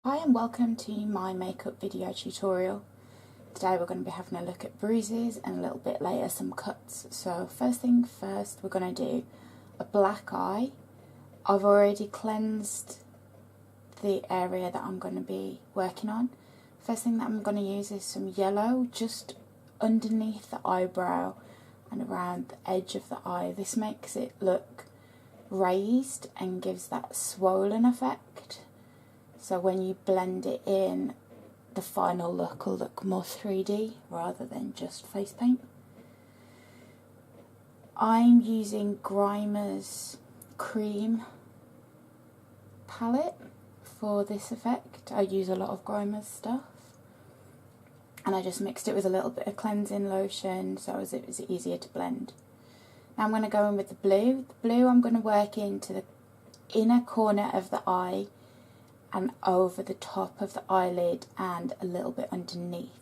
Hi and welcome to my makeup video tutorial. Today we're going to be having a look at bruises and a little bit later some cuts. So first thing first, we're going to do a black eye. I've already cleansed the area that I'm going to be working on. First thing that I'm going to use is some yellow just underneath the eyebrow and around the edge of the eye. This makes it look raised and gives that swollen effect. So when you blend it in, the final look will look more 3D rather than just face paint. I'm using Grimas cream palette for this effect. I use a lot of Grimas stuff. And I just mixed it with a little bit of cleansing lotion so it was easier to blend. Now I'm going to go in with the blue. The blue I'm going to work into the inner corner of the eye and over the top of the eyelid and a little bit underneath.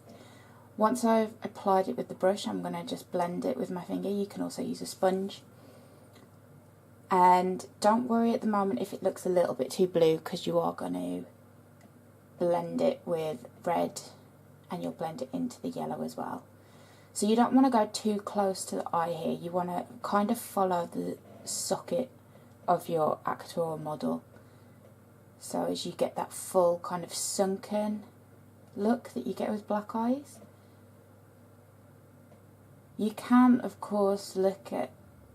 Once I've applied it with the brush, I'm going to just blend it with my finger. You can also use a sponge. And don't worry at the moment if it looks a little bit too blue, because you are going to blend it with red and you'll blend it into the yellow as well. So you don't want to go too close to the eye here. You want to kind of follow the socket of your actor or model. So as you get that full kind of sunken look that you get with black eyes. You can of course look at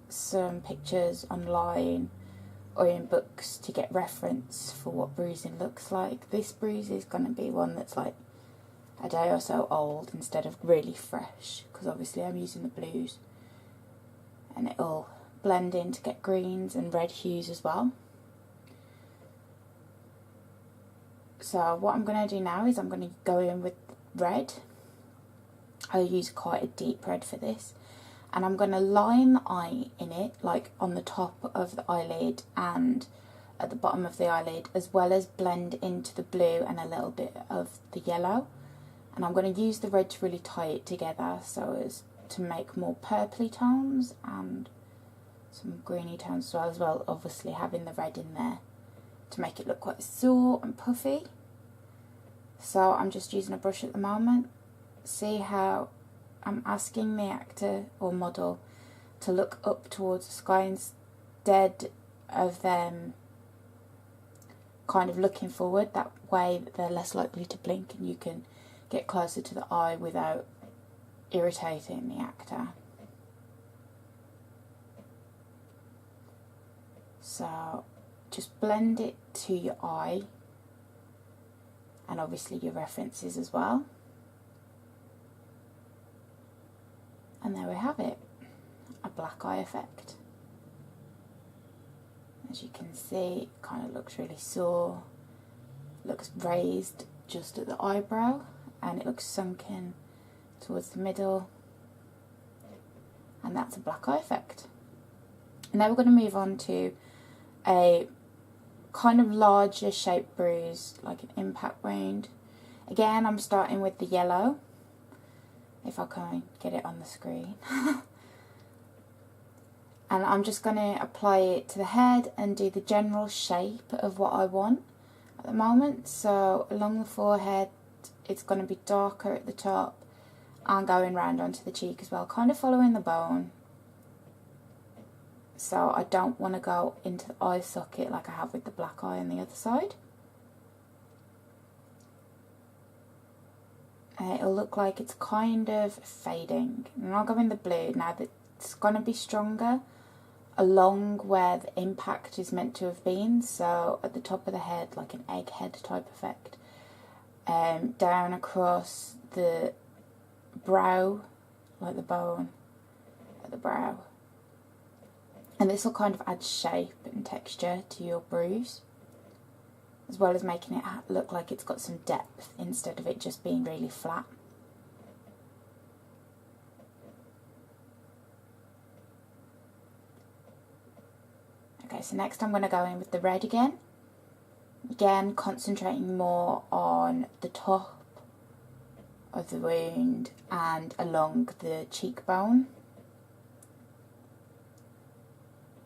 some pictures online or in books to get reference for what bruising looks like. This bruise is going to be one that's like a day or so old instead of really fresh, because obviously I'm using the blues and it'll blend in to get greens and red hues as well. So what I'm going to do now is I'm going to go in with red. I'll use quite a deep red for this. And I'm going to line the eye in it, like on the top of the eyelid and at the bottom of the eyelid, as well as blend into the blue and a little bit of the yellow. And I'm going to use the red to really tie it together so as to make more purpley tones and some greeny tones as well, obviously having the red in there to make it look quite sore and puffy. So I'm just using a brush at the moment. See how I'm asking the actor or model to look up towards the sky instead of them kind of looking forward. That way they're less likely to blink and you can get closer to the eye without irritating the actor. So just blend it to your eye and obviously your references as well. And there we have it, a black eye effect. As you can see, it kind of looks really sore, looks raised just at the eyebrow and it looks sunken towards the middle, and that's a black eye effect. Now we're going to move on to a kind of larger shaped bruise, like an impact wound. Again, I'm starting with the yellow, if I can get it on the screen. And I'm just going to apply it to the head and do the general shape of what I want at the moment. So along the forehead, it's going to be darker at the top and going round onto the cheek as well, kind of following the bone. So I don't want to go into the eye socket like I have with the black eye on the other side. It'll look like it's kind of fading. And I'll go in the blue now that it's going to be stronger along where the impact is meant to have been. So at the top of the head, like an egghead type effect. Down across the brow, like the bone at the brow. And this will kind of add shape and texture to your bruise, as well as making it look like it's got some depth instead of it just being really flat. Okay, so next I'm going to go in with the red again. Again, concentrating more on the top of the wound and along the cheekbone.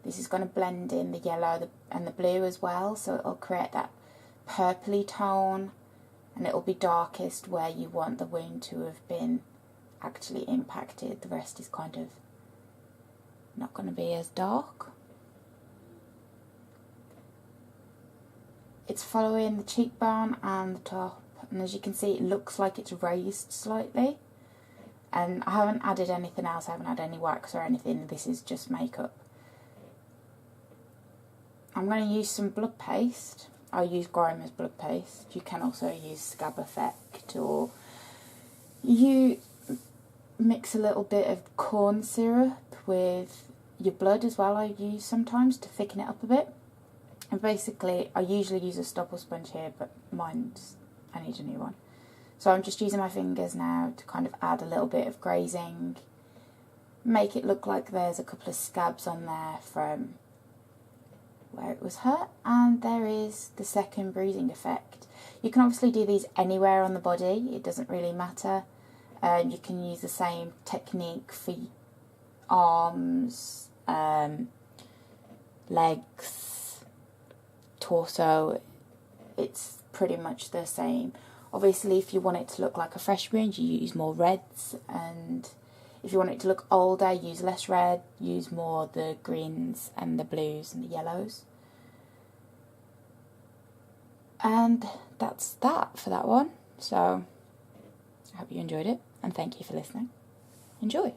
This is going to blend in the yellow and the blue as well, so it'll create that purpley tone, and it'll be darkest where you want the wound to have been actually impacted. The rest is kind of not going to be as dark. It's following the cheekbone and the top, and as you can see it looks like it's raised slightly, and I haven't added anything else. I haven't had any wax or anything. This is just makeup. I'm going to use some blood paste. I use Grimas blood paste. You can also use Scab Effect, or you mix a little bit of corn syrup with your blood as well. I use sometimes to thicken it up a bit. And basically, I usually use a stopple sponge here, but I need a new one. So I'm just using my fingers now to kind of add a little bit of grazing, make it look like there's a couple of scabs on there from where it was hurt, and there is the second bruising effect. You can obviously do these anywhere on the body, it doesn't really matter. You can use the same technique for arms, legs, torso. It's pretty much the same. Obviously, if you want it to look like a fresh wound, you use more reds, and if you want it to look older, use less red, use more the greens and the blues and the yellows. And that's that for that one. So I hope you enjoyed it, and thank you for listening. Enjoy.